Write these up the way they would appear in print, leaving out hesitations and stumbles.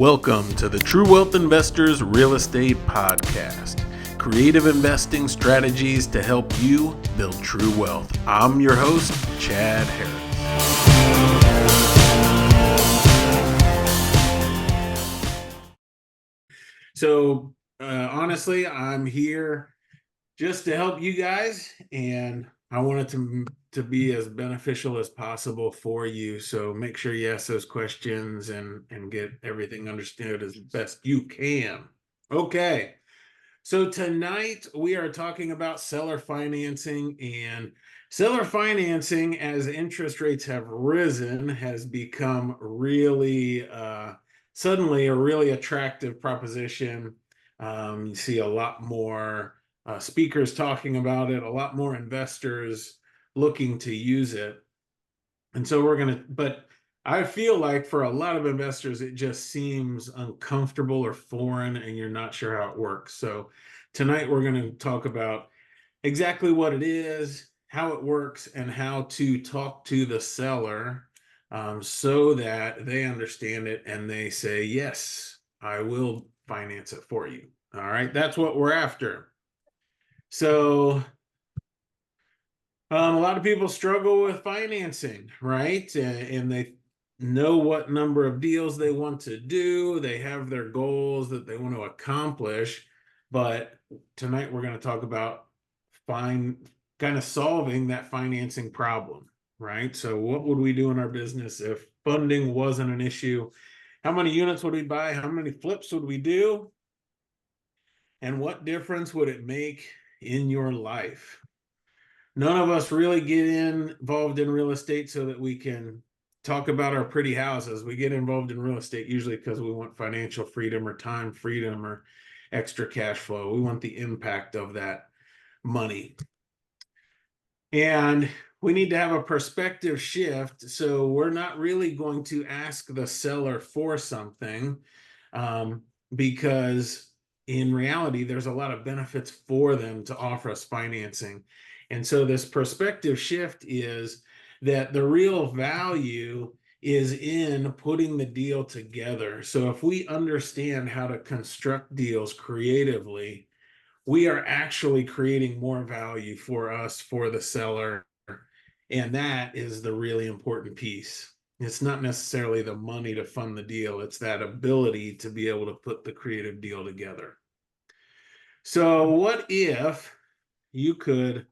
Welcome to the True Wealth Investors Real Estate Podcast. Creative investing strategies to help you build true wealth. I'm your host, Chad Harris. So, honestly, I'm here just to help you guys, and I want it to be as beneficial as possible for you. So make sure you ask those questions and get everything understood as best you can. Okay. So tonight we are talking about seller financing, and seller financing, as interest rates have risen, has become really suddenly a really attractive proposition. You see a lot more speakers talking about it, a lot more investors looking to use it. And so but I feel like for a lot of investors, it just seems uncomfortable or foreign, and you're not sure how it works. So tonight we're going to talk about exactly what it is, how it works, and how to talk to the seller so that they understand it and they say, yes, I will finance it for you. All right, that's what we're after. So a lot of people struggle with financing, right? And they know what number of deals they want to do. They have their goals that they want to accomplish. But tonight we're going to talk about kind of solving that financing problem, right? So what would we do in our business if funding wasn't an issue? How many units would we buy? How many flips would we do? And what difference would it make in your life? None of us really get involved in real estate so that we can talk about our pretty houses. We get involved in real estate usually because we want financial freedom or time freedom or extra cash flow. We want the impact of that money. And we need to have a perspective shift. So we're not really going to ask the seller for something because in reality, there's a lot of benefits for them to offer us financing. And so this perspective shift is that the real value is in putting the deal together. So if we understand how to construct deals creatively, we are actually creating more value for us, for the seller. And that is the really important piece. It's not necessarily the money to fund the deal. It's that ability to be able to put the creative deal together. So what if you could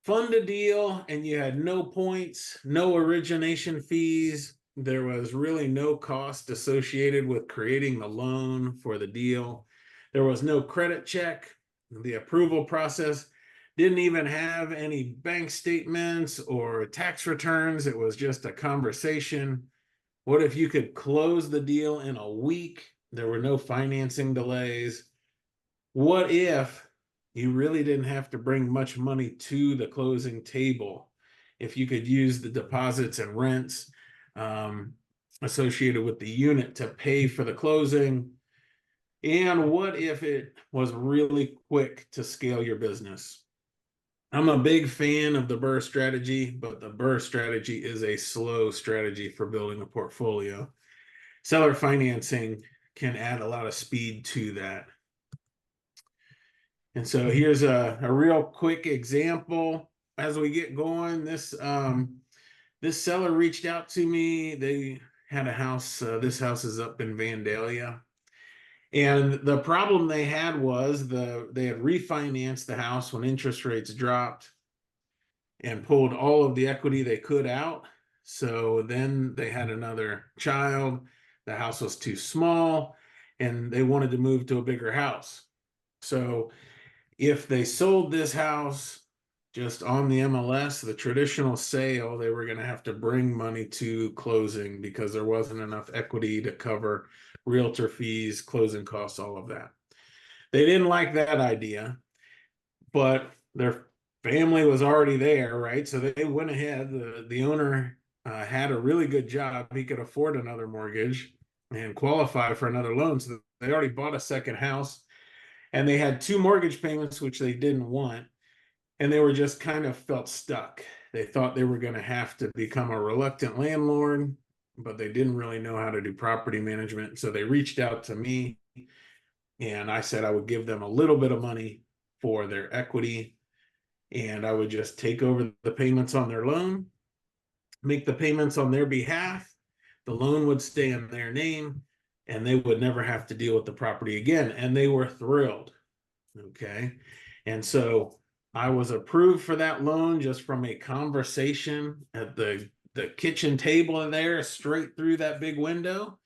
fund a deal and you had no points, no origination fees? There was really no cost associated with creating the loan for the deal. There was no credit check. The approval process didn't even have any bank statements or tax returns. It was just a conversation. What if you could close the deal in a week? There were no financing delays. What if you really didn't have to bring much money to the closing table? If you could use the deposits and rents associated with the unit to pay for the closing? And what if it was really quick to scale your business? I'm a big fan of the BRRRR strategy, but the BRRRR strategy is a slow strategy for building a portfolio. Seller financing can add a lot of speed to that. And so here's a real quick example as we get going. This seller reached out to me. They had a house. This house is up in Vandalia. And the problem they had was they had refinanced the house when interest rates dropped and pulled all of the equity they could out. So then they had another child. The house was too small and they wanted to move to a bigger house. So if they sold this house just on the MLS, the traditional sale, they were going to have to bring money to closing because there wasn't enough equity to cover realtor fees, closing costs, all of that. They didn't like that idea, but their family was already there, right? So they went ahead. The owner had a really good job. He could afford another mortgage and qualify for another loan. So they already bought a second house. And they had two mortgage payments, which they didn't want. And they were just kind of felt stuck. They thought they were going to have to become a reluctant landlord. but they didn't really know how to do property management. So they reached out to me, and I said I would give them a little bit of money for their equity, and I would just take over the payments on their loan, make the payments on their behalf. The loan would stay in their name, and they would never have to deal with the property again. And they were thrilled. Okay. And so I was approved for that loan just from a conversation at the kitchen table there, straight through that big window.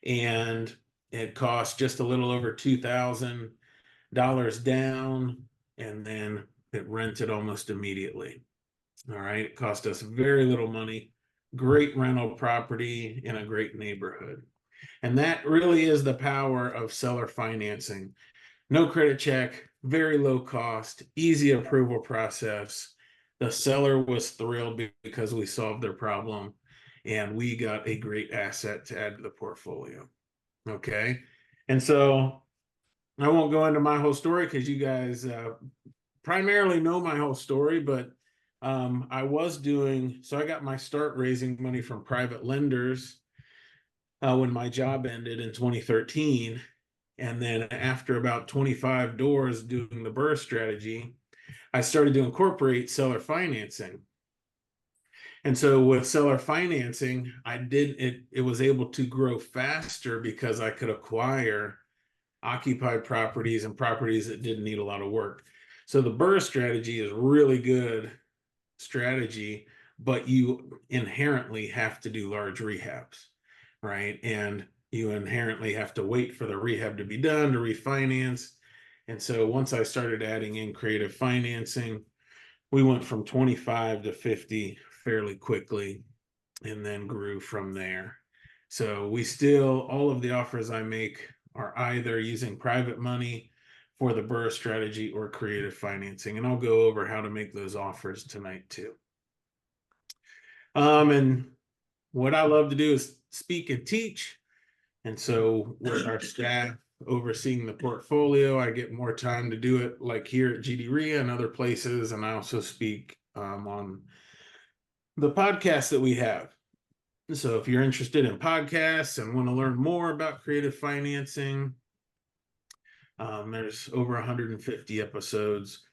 And it cost just a little over $2,000 down, and then it rented almost immediately. All right. It cost us very little money, great rental property in a great neighborhood. And that really is the power of seller financing. No credit check, very low cost, easy approval process. The seller was thrilled because we solved their problem, and we got a great asset to add to the portfolio. Okay. And so I won't go into my whole story because you guys primarily know my whole story, but I was doing so. I got my start raising money from private lenders when my job ended in 2013. And then after about 25 doors doing the BRRRR strategy, I started to incorporate seller financing. And so with seller financing, it was able to grow faster because I could acquire occupied properties and properties that didn't need a lot of work. So the BRRRR strategy is really good strategy, but you inherently have to do large rehabs, right? And you inherently have to wait for the rehab to be done to refinance. And so once I started adding in creative financing, we went from 25 to 50 fairly quickly, and then grew from there. So all of the offers I make are either using private money for the BRRRR strategy or creative financing. And I'll go over how to make those offers tonight too. And what I love to do is speak and teach. And so with our staff overseeing the portfolio, I get more time to do it, like here at GD and other places. And I also speak on the podcast that we have. So if you're interested in podcasts and want to learn more about creative financing, there's over 150 episodes.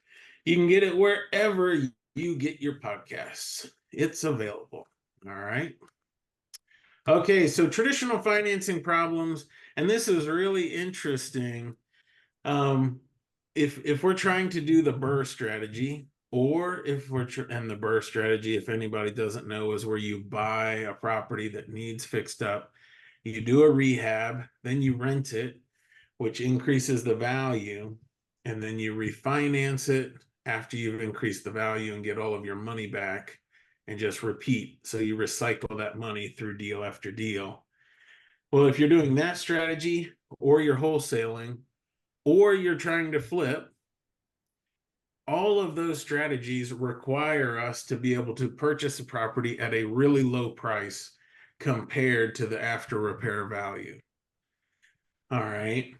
You can get it wherever you get your podcasts. It's available. All right. Okay, so traditional financing problems, and this is really interesting. If we're trying to do the BRRRR strategy, or if and the BRRRR strategy, if anybody doesn't know, is where you buy a property that needs fixed up, you do a rehab, then you rent it, which increases the value, and then you refinance it after you've increased the value and get all of your money back, and just repeat. So you recycle that money through deal after deal. Well, if you're doing that strategy, or you're wholesaling, or you're trying to flip, all of those strategies require us to be able to purchase a property at a really low price compared to the after repair value. All right.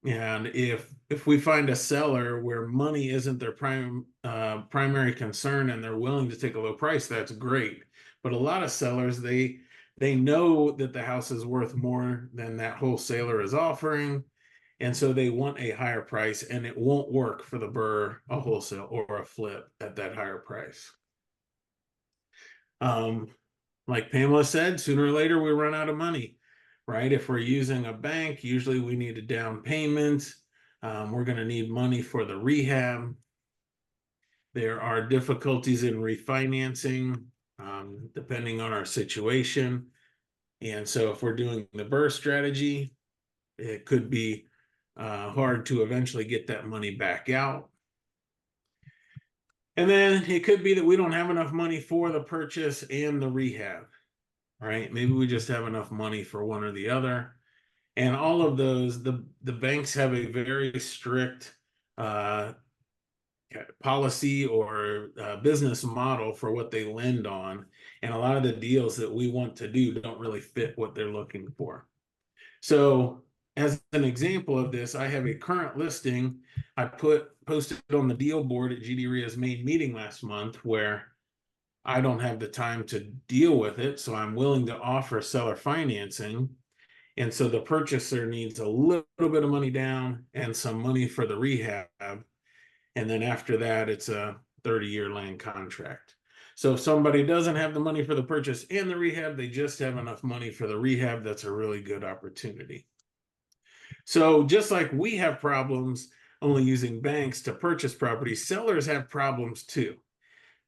And if we find a seller where money isn't their primary concern and they're willing to take a low price, that's great. But a lot of sellers, they know that the house is worth more than that wholesaler is offering, and so they want a higher price, and it won't work for the BRRRR, a wholesale, or a flip at that higher price. Like Pamela said, sooner or later we run out of money, right? If we're using a bank, usually we need a down payment. We're going to need money for the rehab. There are difficulties in refinancing, depending on our situation. And so if we're doing the BRRRR strategy, it could be hard to eventually get that money back out. And then it could be that we don't have enough money for the purchase and the rehab, right? Maybe we just have enough money for one or the other. And all of those, the banks have a very strict policy or business model for what they lend on. And a lot of the deals that we want to do don't really fit what they're looking for. So as an example of this, I have a current listing I posted on the deal board at GD RIA's main meeting last month, where I don't have the time to deal with it, so I'm willing to offer seller financing. And so the purchaser needs a little bit of money down and some money for the rehab. And then after that, it's a 30-year land contract. So if somebody doesn't have the money for the purchase and the rehab, they just have enough money for the rehab, that's a really good opportunity. So just like we have problems only using banks to purchase property, sellers have problems too.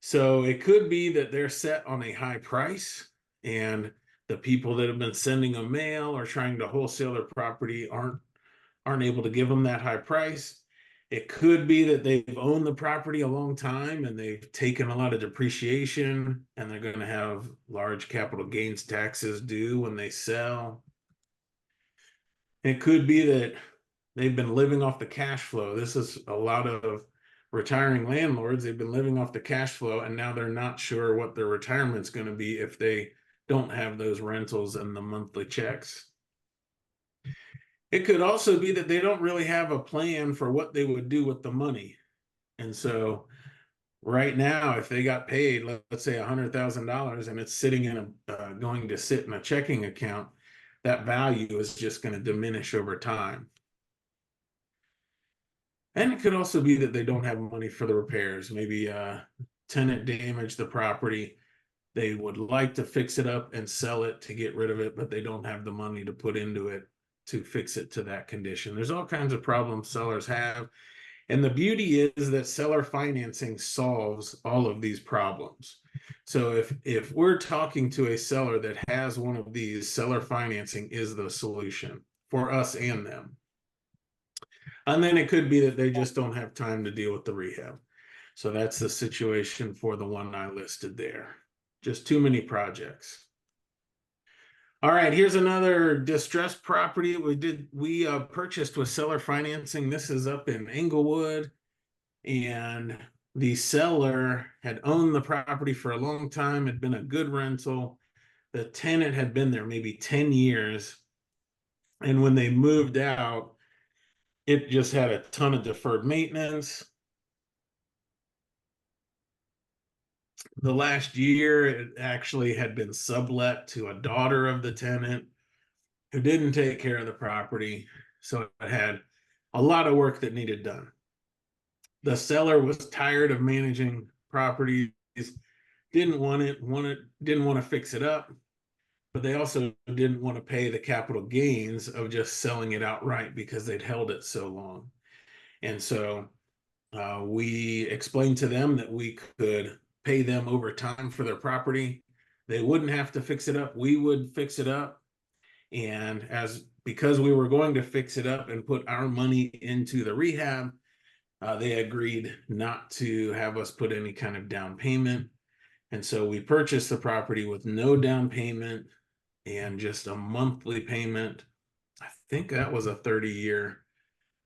So it could be that they're set on a high price, and the people that have been sending them mail or trying to wholesale their property aren't able to give them that high price. It could be that they've owned the property a long time and they've taken a lot of depreciation and they're going to have large capital gains taxes due when they sell. It could be that they've been living off the cash flow. This is a lot of retiring landlords. They've been living off the cash flow and now they're not sure what their retirement's going to be if they don't have those rentals and the monthly checks. It could also be that they don't really have a plan for what they would do with the money. And so right now, if they got paid, let's say $100,000 and it's sitting in going to sit in a checking account, that value is just going to diminish over time. And it could also be that they don't have money for the repairs. Maybe a tenant damaged the property. They would like to fix it up and sell it to get rid of it, but they don't have the money to put into it to fix it to that condition. There's all kinds of problems sellers have. And the beauty is that seller financing solves all of these problems. So if we're talking to a seller that has one of these, seller financing is the solution for us and them. And then it could be that they just don't have time to deal with the rehab. So that's the situation for the one I listed there. Just too many projects. All right, here's another distressed property we purchased with seller financing. This is up in Englewood, and the seller had owned the property for a long time, had been a good rental. The tenant had been there maybe 10 years, and when they moved out, it just had a ton of deferred maintenance. The last year, it actually had been sublet to a daughter of the tenant who didn't take care of the property. So it had a lot of work that needed done. The seller was tired of managing properties, didn't want to fix it up, but they also didn't want to pay the capital gains of just selling it outright because they'd held it so long. And so we explained to them that we could pay them over time for their property. They wouldn't have to fix it up. We would fix it up. And because we were going to fix it up and put our money into the rehab, they agreed not to have us put any kind of down payment. And so we purchased the property with no down payment and just a monthly payment. I think that was a 30-year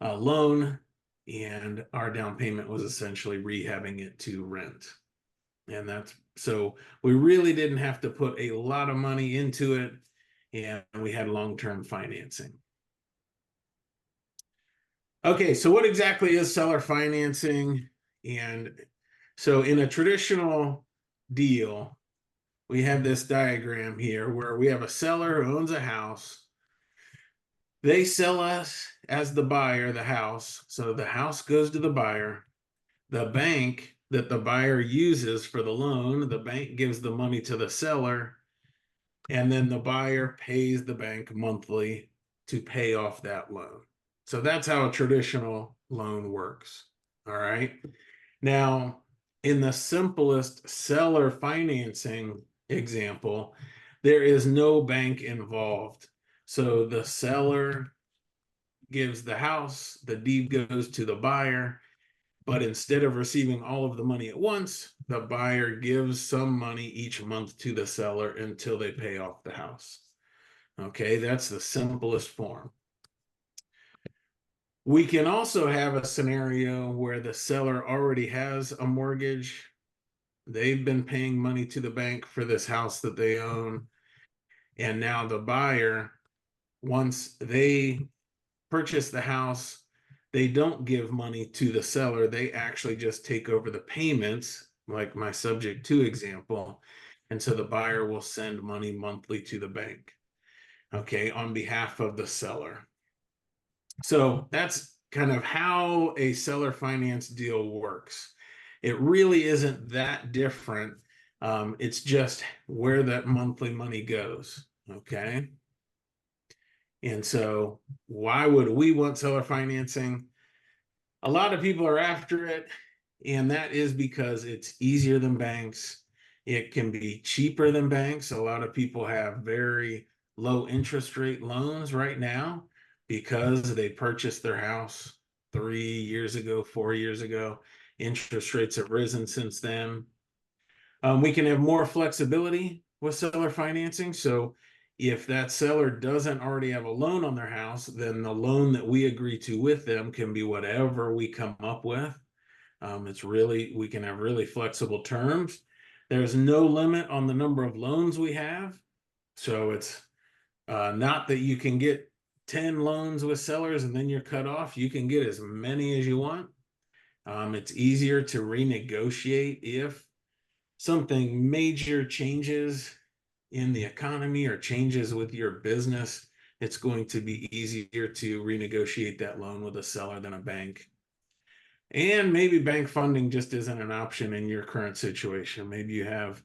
loan, and our down payment was essentially rehabbing it to rent. And so we really didn't have to put a lot of money into it, and we had long-term financing. Okay, so what exactly is seller financing? And so in a traditional deal, we have this diagram here where we have a seller who owns a house. They sell us as the buyer the house. So the house goes to the buyer. The bank that the buyer uses for the loan, the bank gives the money to the seller, and then the buyer pays the bank monthly to pay off that loan. So that's how a traditional loan works. All right. Now, in the simplest seller financing example, there is no bank involved. So the seller gives the house, the deed goes to the buyer, but instead of receiving all of the money at once, the buyer gives some money each month to the seller until they pay off the house. Okay, that's the simplest form. We can also have a scenario where the seller already has a mortgage. They've been paying money to the bank for this house that they own. And now the buyer, once they purchase the house, they don't give money to the seller. They actually just take over the payments like my subject to example. And so the buyer will send money monthly to the bank, okay, on behalf of the seller. So that's kind of how a seller finance deal works. It really isn't that different. It's just where that monthly money goes, okay? And so why would we want seller financing? A lot of people are after it, and that is because it's easier than banks. It can be cheaper than banks. A lot of people have very low interest rate loans right now because they purchased their house 3 years ago, 4 years ago. Interest rates have risen since then. We can have more flexibility with seller financing. So if that seller doesn't already have a loan on their house, then the loan that we agree to with them can be whatever we come up with. We can have really flexible terms. There's no limit on the number of loans we have. So it's not that you can get 10 loans with sellers and then you're cut off. You can get as many as you want. It's easier to renegotiate if something major changes in the economy or changes with your business. It's going to be easier to renegotiate that loan with a seller than a bank. And maybe bank funding just isn't an option in your current situation. Maybe you have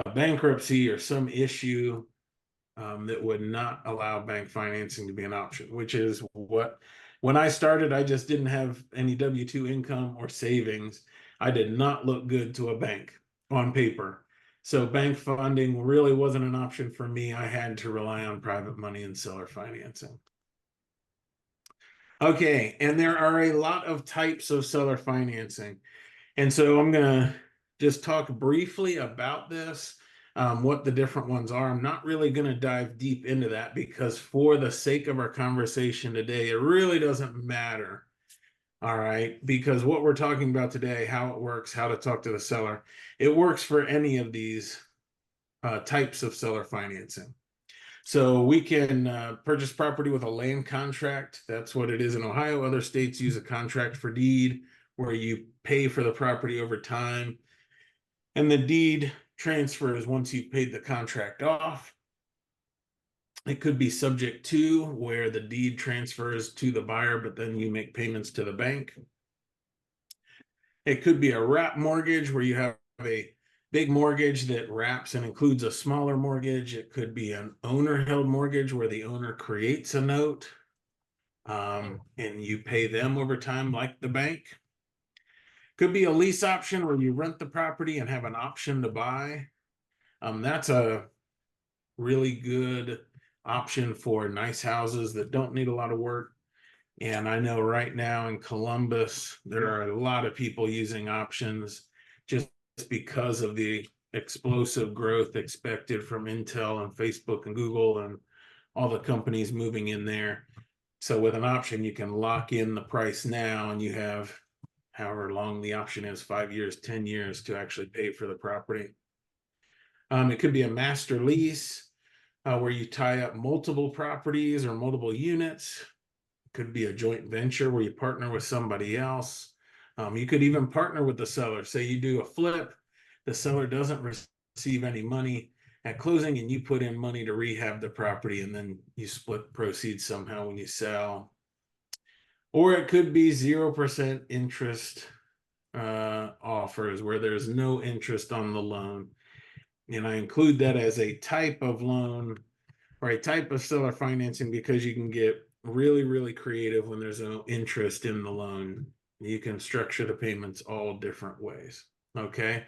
a bankruptcy or some issue that would not allow bank financing to be an option, which is what, when I started, I just didn't have any W-2 income or savings. I did not look good to a bank on paper. So bank funding really wasn't an option for me. I had to rely on private money and seller financing. Okay, and there are a lot of types of seller financing. And so I'm going to just talk briefly about this, what the different ones are. I'm not really going to dive deep into that because for the sake of our conversation today, it really doesn't matter. All right, because what we're talking about today, how it works, how to talk to the seller, it works for any of these types of seller financing. So we can purchase property with a land contract. That's what it is in Ohio. Other states use a contract for deed where you pay for the property over time. And the deed transfers once you've paid the contract off. It could be subject to where the deed transfers to the buyer, but then you make payments to the bank. It could be a wrap mortgage where you have a big mortgage that wraps and includes a smaller mortgage. It could be an owner-held mortgage where the owner creates a note and you pay them over time like the bank. Could be a lease option where you rent the property and have an option to buy. That's a really good option for nice houses that don't need a lot of work. And I know right now in Columbus, there are a lot of people using options just because of the explosive growth expected from Intel and Facebook and Google and all the companies moving in there. So with an option, you can lock in the price now and you have however long the option is, 5 years, 10 years to actually pay for the property. It could be a master lease where you tie up multiple properties or multiple units. Could be a joint venture where you partner with somebody else. You could even partner with the seller. Say you do a flip, the seller doesn't receive any money at closing and you put in money to rehab the property and then you split proceeds somehow when you sell. Or it could be 0% interest offers where there's no interest on the loan. And I include that as a type of loan or a type of seller financing because you can get really, really creative when there's no interest in the loan. You can structure the payments all different ways. Okay.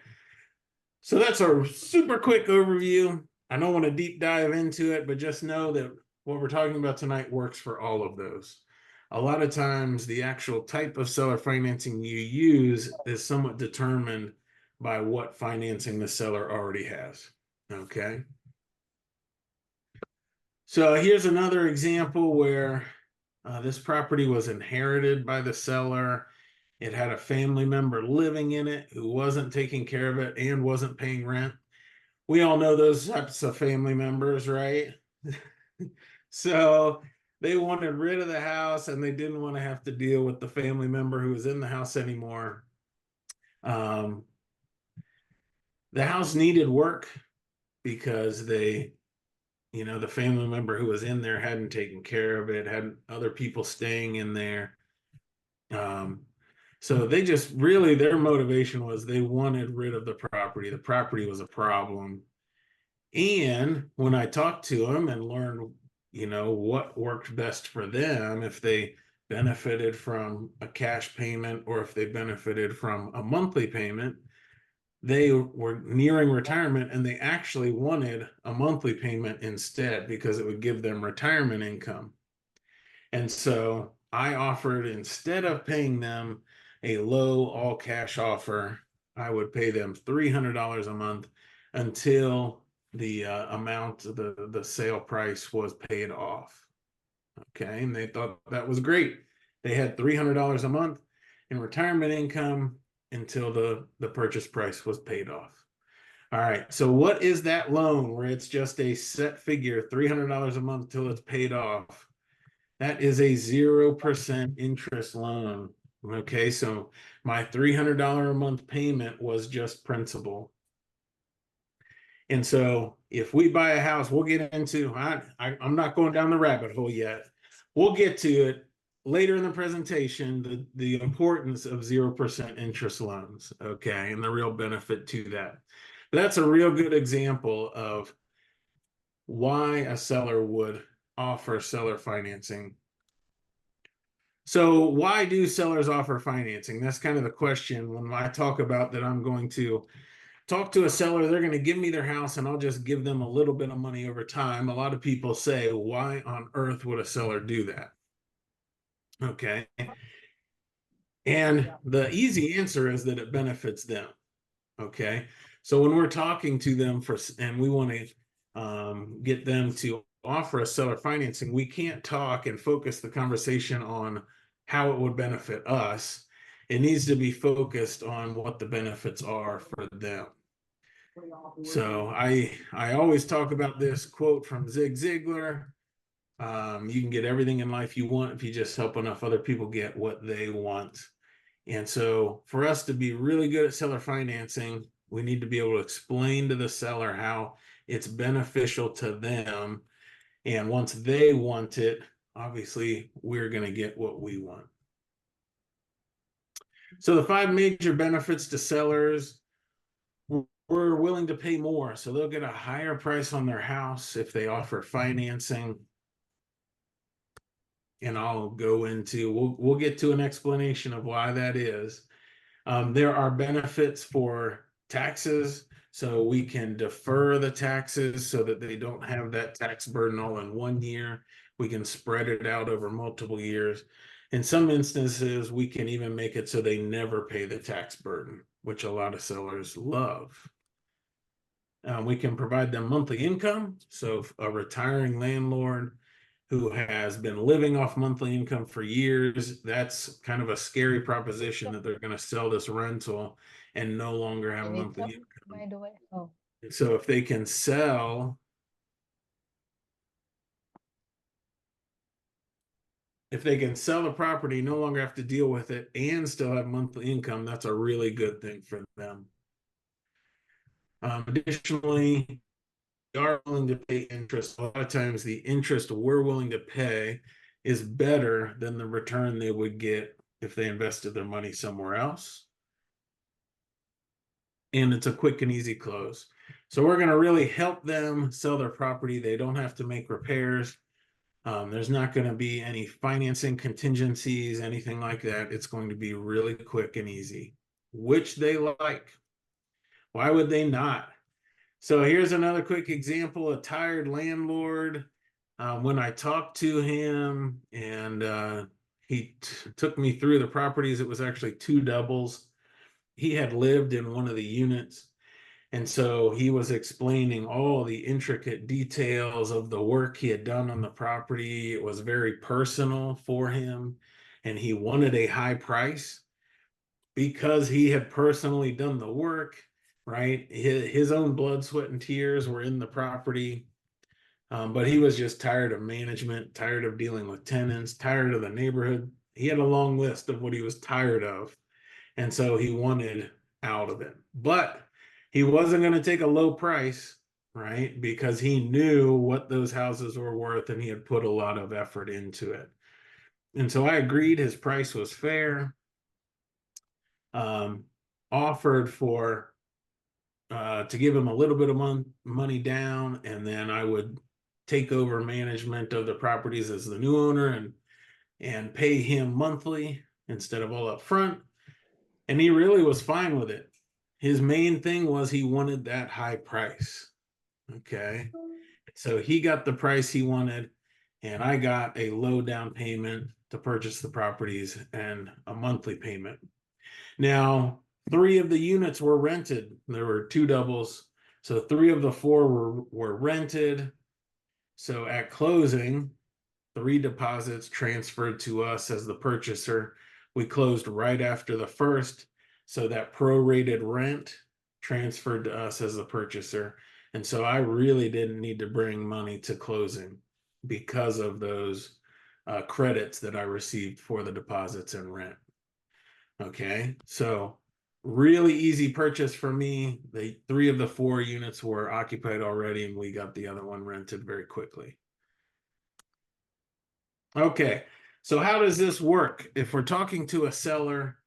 So that's a super quick overview. I don't want to deep dive into it, but just know that what we're talking about tonight works for all of those. A lot of times the actual type of seller financing you use is somewhat determined by what financing the seller already has. Okay. So here's another example where this property was inherited by the seller. It had a family member living in it who wasn't taking care of it and wasn't paying rent. We all know those types of family members, right? So they wanted rid of the house and they didn't want to have to deal with the family member who was in the house anymore. The house needed work because the family member who was in there hadn't taken care of it, had other people staying in there. Um, so they just really, their motivation was they wanted rid of the property. The property was a problem. And when I talked to them and learned, what worked best for them, if they benefited from a cash payment or if they benefited from a monthly payment, they were nearing retirement and they actually wanted a monthly payment instead because it would give them retirement income. And so I offered, instead of paying them a low all cash offer, I would pay them $300 a month until the amount of the sale price was paid off. Okay. And they thought that was great. They had $300 a month in retirement income until the purchase price was paid off. All right. So what is that loan where it's just a set figure, $300 a month till it's paid off? That is a 0% interest loan. Okay. So my $300 a month payment was just principal. And so if we buy a house, we'll get into, I'm not going down the rabbit hole yet. We'll get to it later in the presentation, the importance of 0% interest loans, okay, and the real benefit to that. But that's a real good example of why a seller would offer seller financing. So why do sellers offer financing? That's kind of the question when I talk about that I'm going to talk to a seller, they're going to give me their house and I'll just give them a little bit of money over time. A lot of people say, why on earth would a seller do that? Okay. And the easy answer is that it benefits them. Okay. So when we're talking to them and we want to get them to offer a seller financing, we can't talk and focus the conversation on how it would benefit us. It needs to be focused on what the benefits are for them. So I always talk about this quote from Zig Ziglar. You can get everything in life you want if you just help enough other people get what they want. And so for us to be really good at seller financing, we need to be able to explain to the seller how it's beneficial to them. And once they want it, obviously we're going to get what we want. So the 5 major benefits to sellers: we're willing to pay more. So they'll get a higher price on their house if they offer financing. And I'll go into, we'll get to an explanation of why that is. There are benefits for taxes. So we can defer the taxes so that they don't have that tax burden all in one year. We can spread it out over multiple years. In some instances, we can even make it so they never pay the tax burden, which a lot of sellers love. We can provide them monthly income. So a retiring landlord who has been living off monthly income for years, that's kind of a scary proposition that they're going to sell this rental and no longer have monthly income. By the way. Oh. So if they can sell, the property, no longer have to deal with it and still have monthly income, that's a really good thing for them. Additionally, we are willing to pay interest. A lot of times the interest we're willing to pay is better than the return they would get if they invested their money somewhere else. And it's a quick and easy close. So we're going to really help them sell their property. They don't have to make repairs. There's not going to be any financing contingencies, anything like that. It's going to be really quick and easy, which they like. Why would they not? So here's another quick example: a tired landlord. When I talked to him and he took me through the properties, it was actually 2 doubles. He had lived in one of the units. And so he was explaining all the intricate details of the work he had done on the property. It was very personal for him, and he wanted a high price because he had personally done the work, right? His own blood, sweat, and tears were in the property. But he was just tired of management, tired of dealing with tenants, tired of the neighborhood. He had a long list of what he was tired of. And so he wanted out of it. But He wasn't going to take a low price, right? Because he knew what those houses were worth and he had put a lot of effort into it. And so I agreed his price was fair. Um, offered for to give him a little bit of money down, and then I would take over management of the properties as the new owner and pay him monthly instead of all up front. And he really was fine with it. His main thing was he wanted that high price. Okay. So he got the price he wanted, and I got a low down payment to purchase the properties and a monthly payment. Now, 3 of the units were rented. There were 2 doubles. So 3 of the 4 were rented. So at closing, 3 deposits transferred to us as the purchaser. We closed right after the first. So that prorated rent transferred to us as the purchaser. And so I really didn't need to bring money to closing because of those credits that I received for the deposits and rent. Okay, so really easy purchase for me. The 3 of the 4 units were occupied already, and we got the other one rented very quickly. Okay, so how does this work? If we're talking to a seller,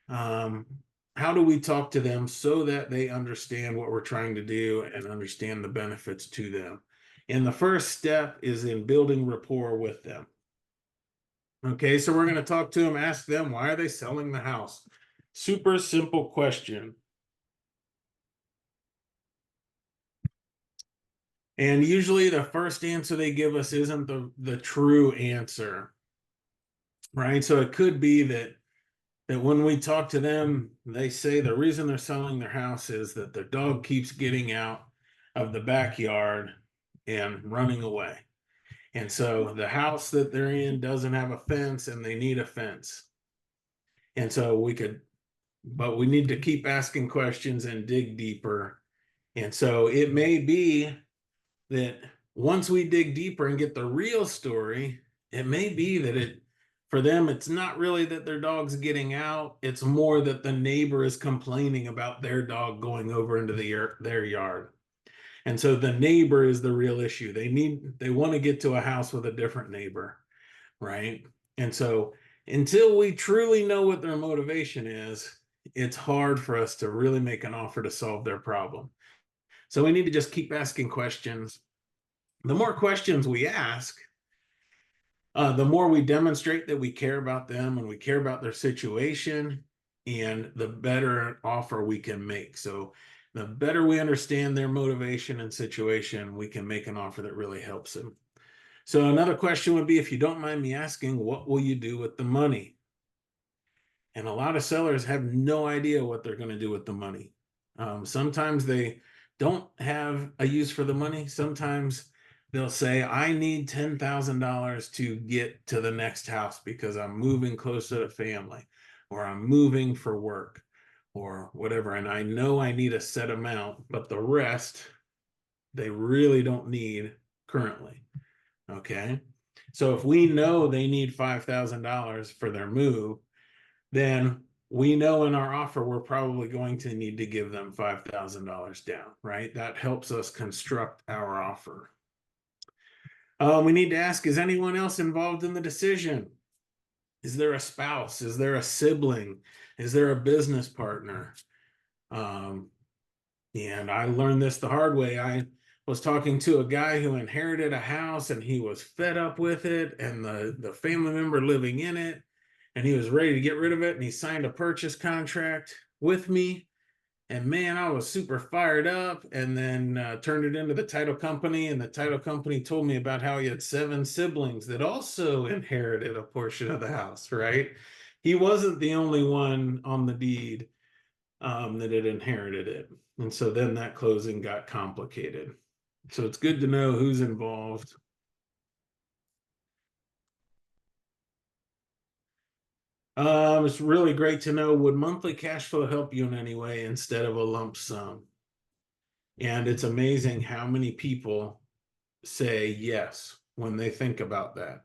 how do we talk to them so that they understand what we're trying to do and understand the benefits to them? And the first step is in building rapport with them. Okay, so we're going to talk to them, ask them, why are they selling the house? Super simple question. And usually the first answer they give us isn't the true answer, right? So it could be that when we talk to them, they say the reason they're selling their house is that their dog keeps getting out of the backyard and running away. And so the house that they're in doesn't have a fence and they need a fence. And so but we need to keep asking questions and dig deeper. And so it may be that once we dig deeper and get the real story, it may be that for them, it's not really that their dog's getting out. It's more that the neighbor is complaining about their dog going over into their yard. And so the neighbor is the real issue. They want to get to a house with a different neighbor, right? And so until we truly know what their motivation is, it's hard for us to really make an offer to solve their problem. So we need to just keep asking questions. The more questions we ask, the more we demonstrate that we care about them and we care about their situation, and the better offer we can make. So the better we understand their motivation and situation, we can make an offer that really helps them. So another question would be, if you don't mind me asking, what will you do with the money? And a lot of sellers have no idea what they're going to do with the money. Sometimes they don't have a use for the money. Sometimes they'll say, I need $10,000 to get to the next house because I'm moving closer to family, or I'm moving for work, or whatever. And I know I need a set amount, but the rest they really don't need currently. Okay. So if we know they need $5,000 for their move, then we know in our offer we're probably going to need to give them $5,000 down, right? That helps us construct our offer. We need to ask, is anyone else involved in the decision? Is there a spouse? Is there a sibling? Is there a business partner? And I learned this the hard way. I was talking to a guy who inherited a house and he was fed up with it and the family member living in it, and he was ready to get rid of it, and he signed a purchase contract with me. And man, I was super fired up, and then turned it into the title company, and the title company told me about how he had 7 siblings that also inherited a portion of the house, right? He wasn't the only one on the deed that had inherited it. And so then that closing got complicated. So it's good to know who's involved. It's really great to know, would monthly cash flow help you in any way instead of a lump sum? And it's amazing how many people say yes when they think about that.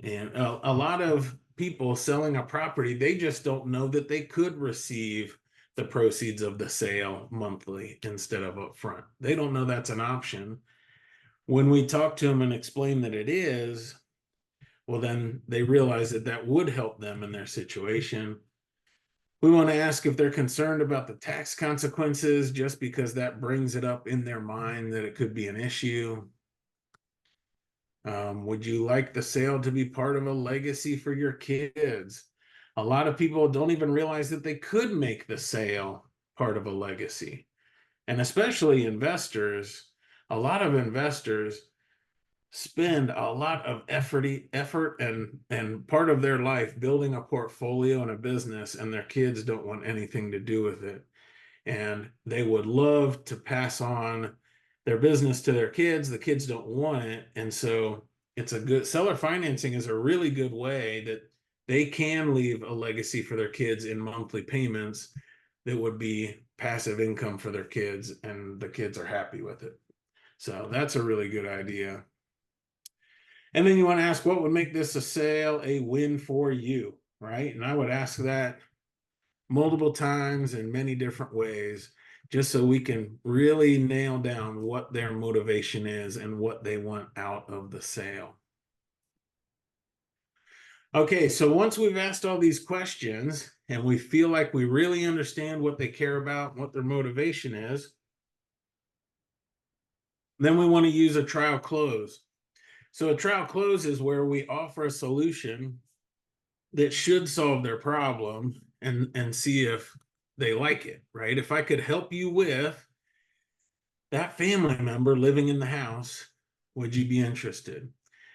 And a lot of people selling a property, they just don't know that they could receive the proceeds of the sale monthly instead of upfront. They don't know that's an option. When we talk to them and explain that it is, well, then they realize that that would help them in their situation. We want to ask if they're concerned about the tax consequences, just because that brings it up in their mind that it could be an issue. Would you like the sale to be part of a legacy for your kids? A lot of people don't even realize that they could make the sale part of a legacy. And especially investors, a lot of investors spend a lot of effort and part of their life building a portfolio and a business, and their kids don't want anything to do with it. And they would love to pass on their business to their kids. The kids don't want it. And so it's a good seller financing is a really good way that they can leave a legacy for their kids in monthly payments that would be passive income for their kids, and the kids are happy with it. So that's a really good idea. And then you want to ask, what would make this a sale a win for you, right? And I would ask that multiple times in many different ways, just so we can really nail down what their motivation is and what they want out of the sale. Okay, so once we've asked all these questions and we feel like we really understand what they care about, what their motivation is, then we want to use a trial close. So a trial close is where we offer a solution that should solve their problem and see if they like it, right? If I could help you with that family member living in the house, would you be interested?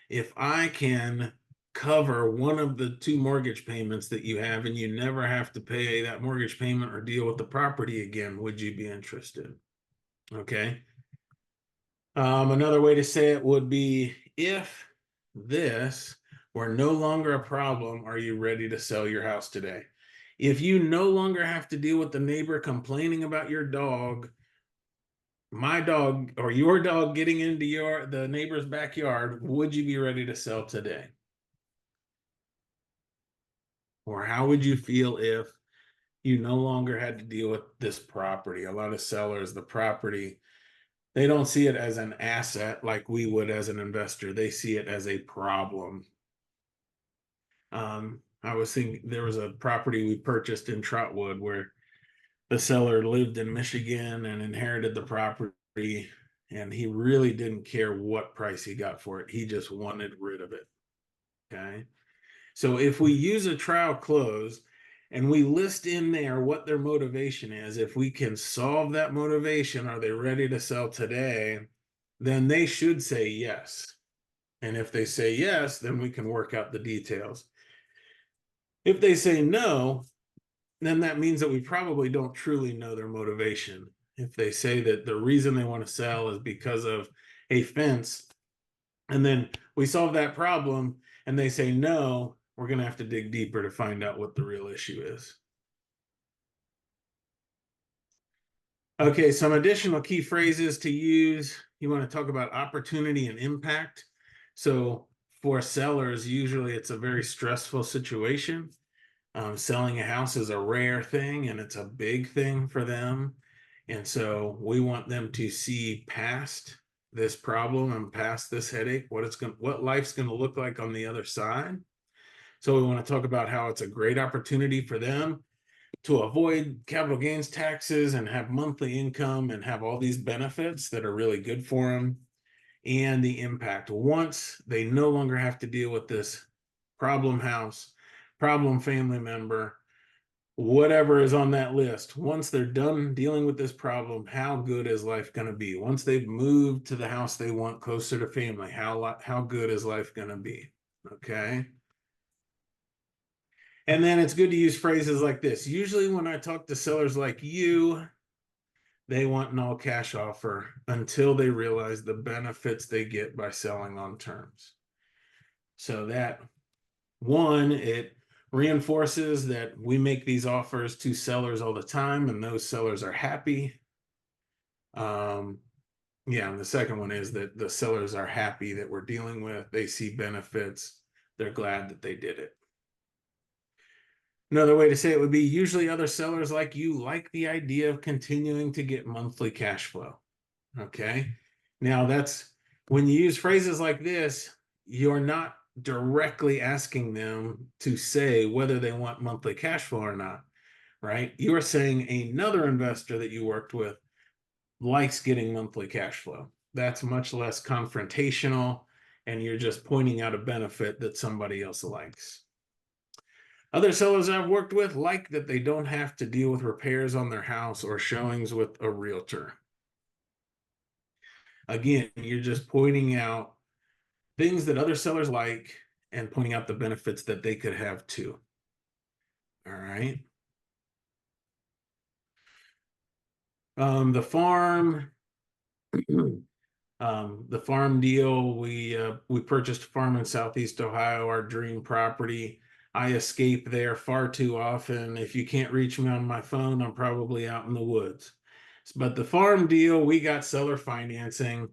If I can cover one of the two mortgage payments that you have and you never have to pay that mortgage payment or deal with the property again, would you be interested? Okay. Another way to say it would be, if this were no longer a problem, are you ready to sell your house today? If you no longer have to deal with the neighbor complaining about your dog, my dog or your dog getting into the neighbor's backyard, would you be ready to sell today? Or how would you feel if you no longer had to deal with this property? A lot of sellers, the property, they don't see it as an asset like we would as an investor. They see it as a problem. I was thinking there was a property we purchased in Trotwood where the seller lived in Michigan and inherited the property, and he really didn't care what price he got for it. He just wanted rid of it. Okay. So if we use a trial close and we list in there what their motivation is, if we can solve that motivation, are they ready to sell today? Then they should say yes. And if they say yes, then we can work out the details. If they say no, then that means that we probably don't truly know their motivation. If they say that the reason they want to sell is because of a fence, and then we solve that problem and they say no, we're going to have to dig deeper to find out what the real issue is. Okay, some additional key phrases to use. You want to talk about opportunity and impact. So for sellers, usually it's a very stressful situation. Selling a house is a rare thing and it's a big thing for them. And so we want them to see past this problem and past this headache, what life's going to look like on the other side. So we want to talk about how it's a great opportunity for them to avoid capital gains taxes and have monthly income and have all these benefits that are really good for them. And the impact, once they no longer have to deal with this problem house, problem family member, whatever is on that list, once they're done dealing with this problem, how good is life going to be? Once they've moved to the house they want closer to family, how good is life going to be? Okay. And then it's good to use phrases like this. Usually when I talk to sellers like you, they want an all cash offer until they realize the benefits they get by selling on terms. So that one, it reinforces that we make these offers to sellers all the time and those sellers are happy. Yeah, and the second one is that the sellers are happy that we're dealing with, they see benefits, they're glad that they did it. Another way to say it would be usually other sellers like you like the idea of continuing to get monthly cash flow. Okay. Now that's when you use phrases like this, you're not directly asking them to say whether they want monthly cash flow or not, right? You are saying another investor that you worked with likes getting monthly cash flow. That's much less confrontational, and you're just pointing out a benefit that somebody else likes. Other sellers I've worked with like that they don't have to deal with repairs on their house or showings with a realtor. Again, you're just pointing out things that other sellers like and pointing out the benefits that they could have too. All right. The farm, the farm deal, we purchased a farm in Southeast Ohio, our dream property. I escape there far too often. If you can't reach me on my phone, I'm probably out in the woods. But the farm deal, we got seller financing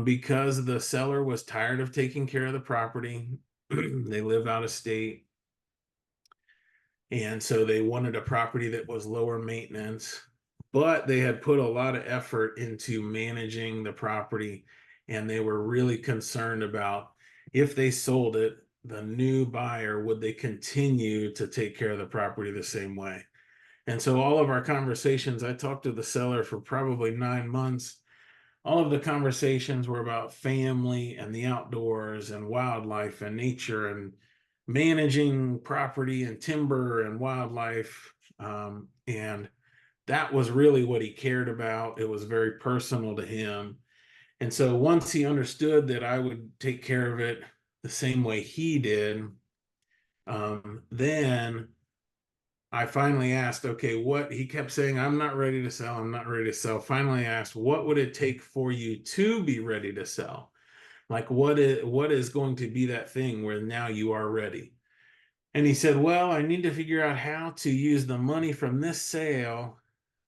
because the seller was tired of taking care of the property. They live out of state. And so they wanted a property that was lower maintenance, but they had put a lot of effort into managing the property. And they were really concerned about if they sold it, the new buyer, would they continue to take care of the property the same way? And so all of our conversations, I talked to the seller for probably 9 months. All of the conversations were about family and the outdoors and wildlife and nature and managing property and timber and wildlife. And that was really what he cared about. It was very personal to him. And so once he understood that I would take care of it the same way he did, then I finally asked, okay, what he kept saying, I'm not ready to sell. I'm not ready to sell. Finally asked, what would it take for you to be ready to sell? Like what is going to be that thing where now you are ready? And he said, well, I need to figure out how to use the money from this sale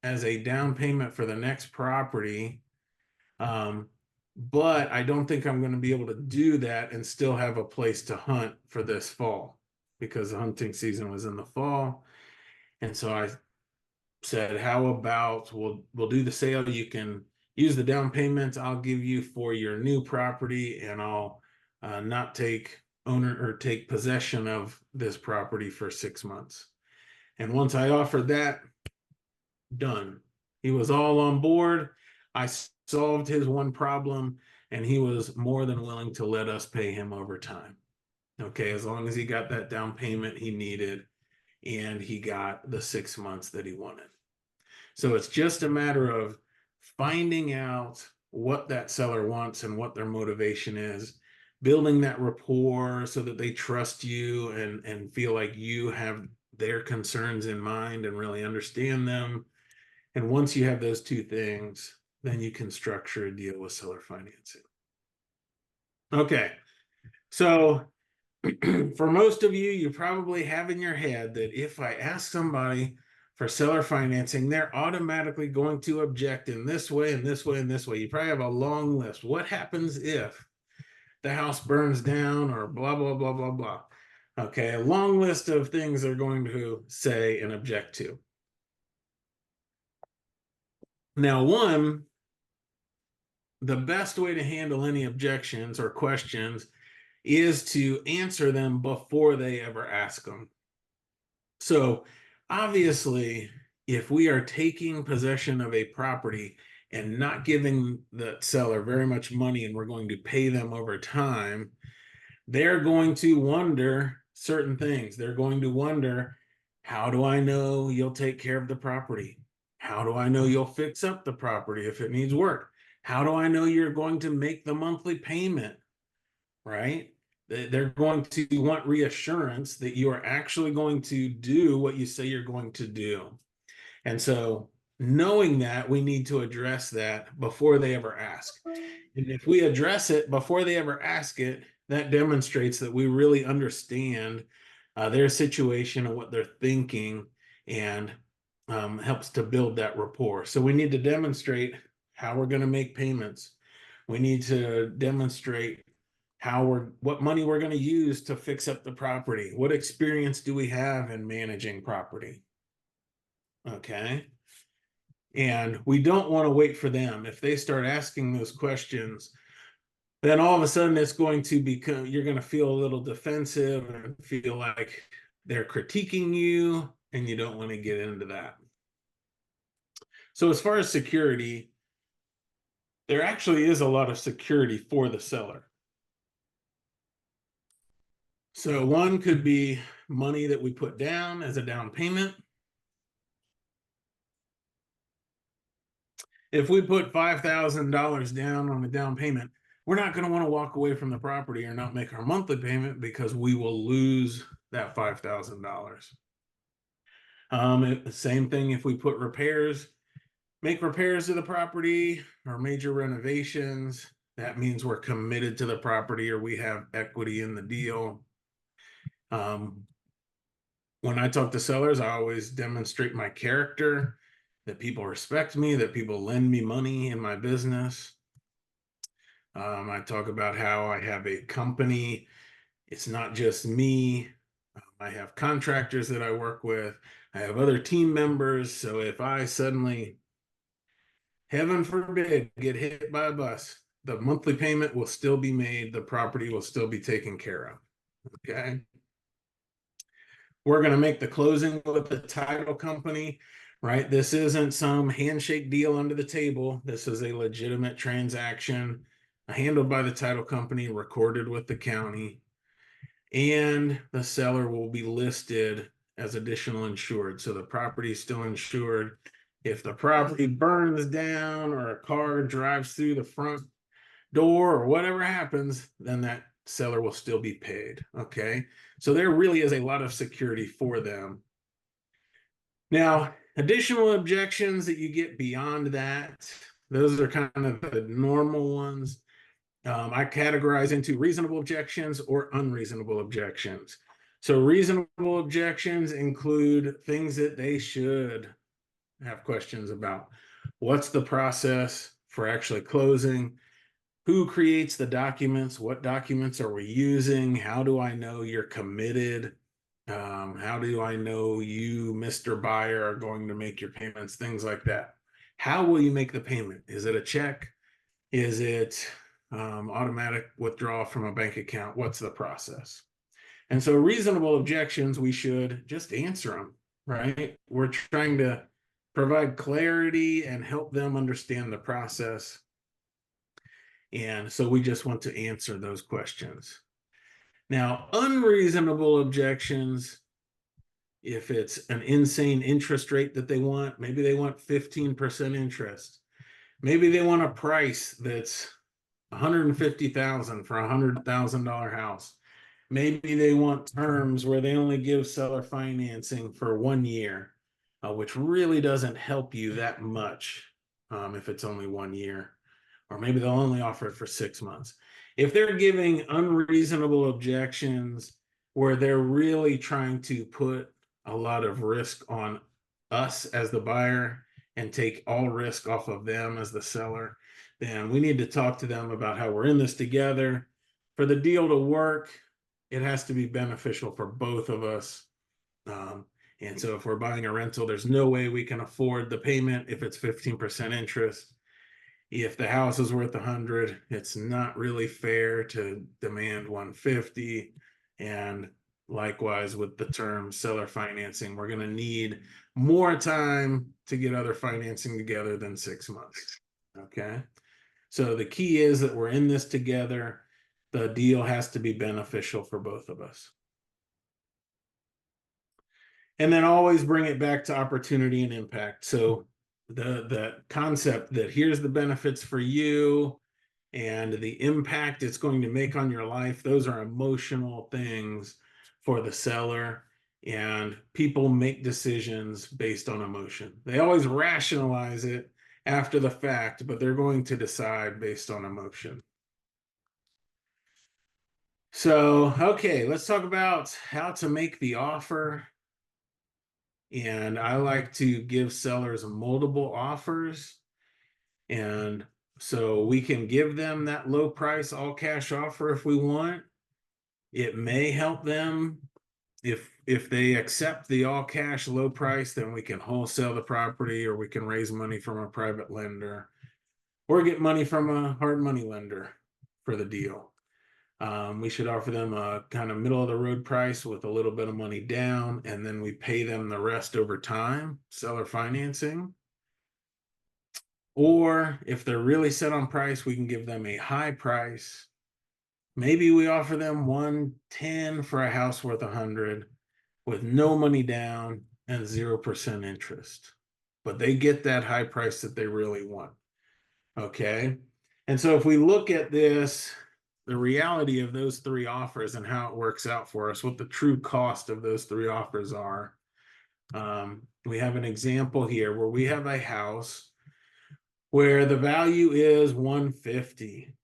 as a down payment for the next property. Um, but I don't think I'm going to be able to do that and still have a place to hunt for this fall because the hunting season was in the fall. And so I said, how about we'll do the sale. You can use the down payment I'll give you for your new property, and I'll not take owner or take possession of this property for 6 months. And once I offered that, done. He was all on board. I solved his one problem, and he was more than willing to let us pay him over time. Okay, as long as he got that down payment he needed and he got the 6 months that he wanted. So it's just a matter of finding out what that seller wants and what their motivation is, building that rapport so that they trust you and feel like you have their concerns in mind and really understand them. And once you have those two things, then you can structure a deal with seller financing. Okay, so for most of you, you probably have in your head that if I ask somebody for seller financing, they're automatically going to object in this way and this way and this way. You probably have a long list. What happens if the house burns down or blah, blah, blah, blah, blah? Okay, a long list of things they're going to say and object to. Now, the best way to handle any objections or questions is to answer them before they ever ask them. So obviously, if we are taking possession of a property and not giving the seller very much money and we're going to pay them over time, they're going to wonder certain things. They're going to wonder, how do I know you'll take care of the property? How do I know you'll fix up the property if it needs work? How do I know you're going to make the monthly payment? Right? They're going to want reassurance that you are actually going to do what you say you're going to do. And so knowing that, we need to address that before they ever ask. And if we address it before they ever ask it, that demonstrates that we really understand their situation and what they're thinking, and helps to build that rapport. So we need to demonstrate how we're going to make payments. We need to demonstrate what money we're going to use to fix up the property. What experience do we have in managing property? Okay. And we don't want to wait for them. If they start asking those questions, then all of a sudden it's going to become, you're going to feel a little defensive and feel like they're critiquing you, and you don't want to get into that. So as far as security, there actually is a lot of security for the seller. So one could be money that we put down as a down payment. If we put $5,000 down on a down payment, we're not going to want to walk away from the property or not make our monthly payment, because we will lose that $5,000. Same thing if we make repairs to the property or major renovations. That means we're committed to the property, or we have equity in the deal. When I talk to sellers, I always demonstrate my character, that people respect me, that people lend me money in my business. I talk about how I have a company. It's not just me. I have contractors that I work with. I have other team members. So if I suddenly, heaven forbid, get hit by a bus, the monthly payment will still be made. The property will still be taken care of. Okay. We're going to make the closing with the title company, right? This isn't some handshake deal under the table. This is a legitimate transaction handled by the title company, recorded with the county, and the seller will be listed as additional insured. So the property is still insured. If the property burns down or a car drives through the front door or whatever happens, then that seller will still be paid. Okay. So there really is a lot of security for them. Now, additional objections that you get beyond that, those are kind of the normal ones. I categorize into reasonable objections or unreasonable objections. So reasonable objections include things that they should have questions about. What's the process for actually closing? Who creates the documents? What documents are we using? How do I know you're committed? How do I know you, Mr. Buyer, are going to make your payments? Things like that. How will you make the payment? Is it a check? Is it automatic withdrawal from a bank account? What's the process? And so reasonable objections, we should just answer them, right? We're trying to provide clarity and help them understand the process. And so we just want to answer those questions. Now, unreasonable objections, if it's an insane interest rate that they want, maybe they want 15% interest. Maybe they want a price that's $150,000 for a $100,000 house. Maybe they want terms where they only give seller financing for 1 year, which really doesn't help you that much if it's only 1 year. Or maybe they'll only offer it for 6 months. If they're giving unreasonable objections where they're really trying to put a lot of risk on us as the buyer and take all risk off of them as the seller, then we need to talk to them about how we're in this together. For the deal to work, it has to be beneficial for both of us. And so if we're buying a rental, there's no way we can afford the payment if it's 15% interest. If the house is worth 100, it's not really fair to demand 150. And likewise with the term seller financing, we're going to need more time to get other financing together than 6 months. Okay. So the key is that we're in this together. The deal has to be beneficial for both of us. And then always bring it back to opportunity and impact. So the concept that here's the benefits for you and the impact it's going to make on your life, those are emotional things for the seller. And people make decisions based on emotion. They always rationalize it after the fact, but they're going to decide based on emotion. So, okay, let's talk about how to make the offer. And I like to give sellers multiple offers. And So we can give them that low price all cash offer if we want. It may help them if they accept the all cash low price, then we can wholesale the property, or we can raise money from a private lender, or get money from a hard money lender for the deal. We should offer them a kind of middle of the road price with a little bit of money down, and then we pay them the rest over time, seller financing. Or if they're really set on price, we can give them a high price. Maybe we offer them 110 for a house worth 100 with no money down and 0% interest. But they get that high price that they really want. Okay. And so if we look at this, the reality of those three offers and how it works out for us, what the true cost of those three offers are. We have an example here where we have a house where the value is 150.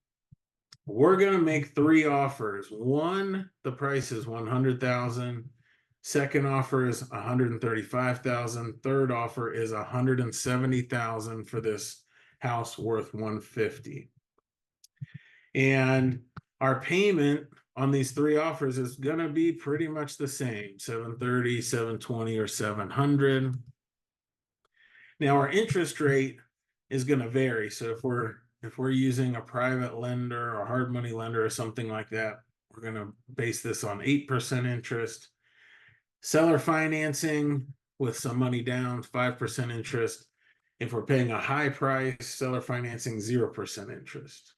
We're going to make three offers. One, the price is 100,000. Second offer is 135,000. Third offer is 170,000 for this house worth 150. And our payment on these three offers is going to be pretty much the same, 730, 720, or 700. Now our interest rate is going to vary. So if we're using a private lender or hard money lender or something like that, we're going to base this on 8% interest. Seller financing with some money down, 5% interest. If we're paying a high price, seller financing, 0% interest.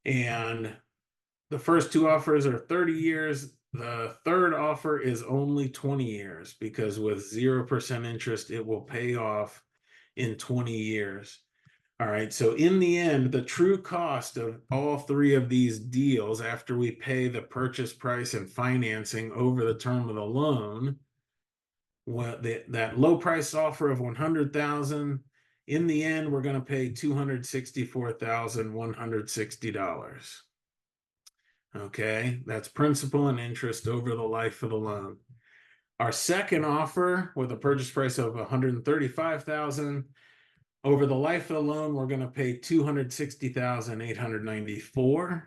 And the first two offers are 30 years. The third offer is only 20 years because with 0% interest, it will pay off in 20 years. All right. So in the end, the true cost of all three of these deals after we pay the purchase price and financing over the term of the loan, that low price offer of 100,000, in the end, we're going to pay $264,160. Okay, that's principal and interest over the life of the loan. Our second offer with a purchase price of 135,000, over the life of the loan, we're going to pay $260,894.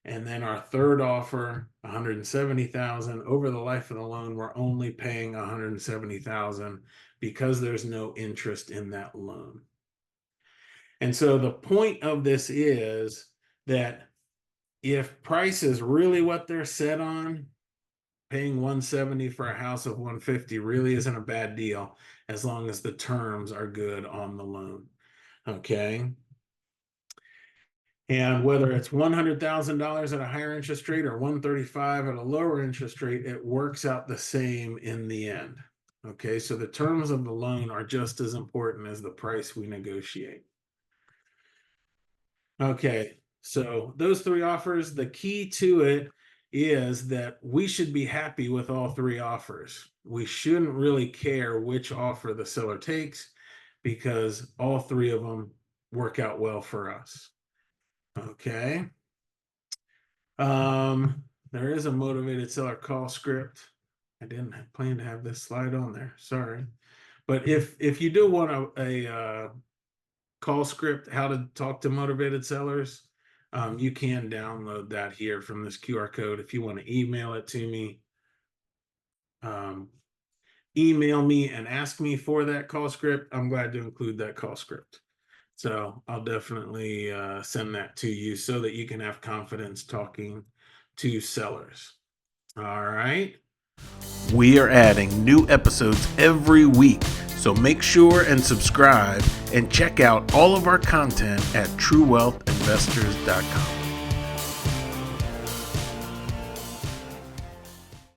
And then our third offer, 170,000. Over the life of the loan, we're only paying 170,000 because there's no interest in that loan. And so the point of this is that if price is really what they're set on, paying 170 for a house of 150 really isn't a bad deal as long as the terms are good on the loan. Okay. And whether it's $100,000 at a higher interest rate or 135 at a lower interest rate, it works out the same in the end. Okay. So the terms of the loan are just as important as the price we negotiate. Okay. So those three offers, the key to it is that we should be happy with all three offers. We shouldn't really care which offer the seller takes because all three of them work out well for us. Okay. There is a motivated seller call script. I didn't plan to have this slide on there. Sorry. But if you do want a call script, how to talk to motivated sellers, you can download that here from this QR code. If you want to email it to me, email me and ask me for that call script. I'm glad to include that call script. So I'll definitely send that to you so that you can have confidence talking to sellers. All right. We are adding new episodes every week, so make sure and subscribe and check out all of our content at truewealthinvestors.com.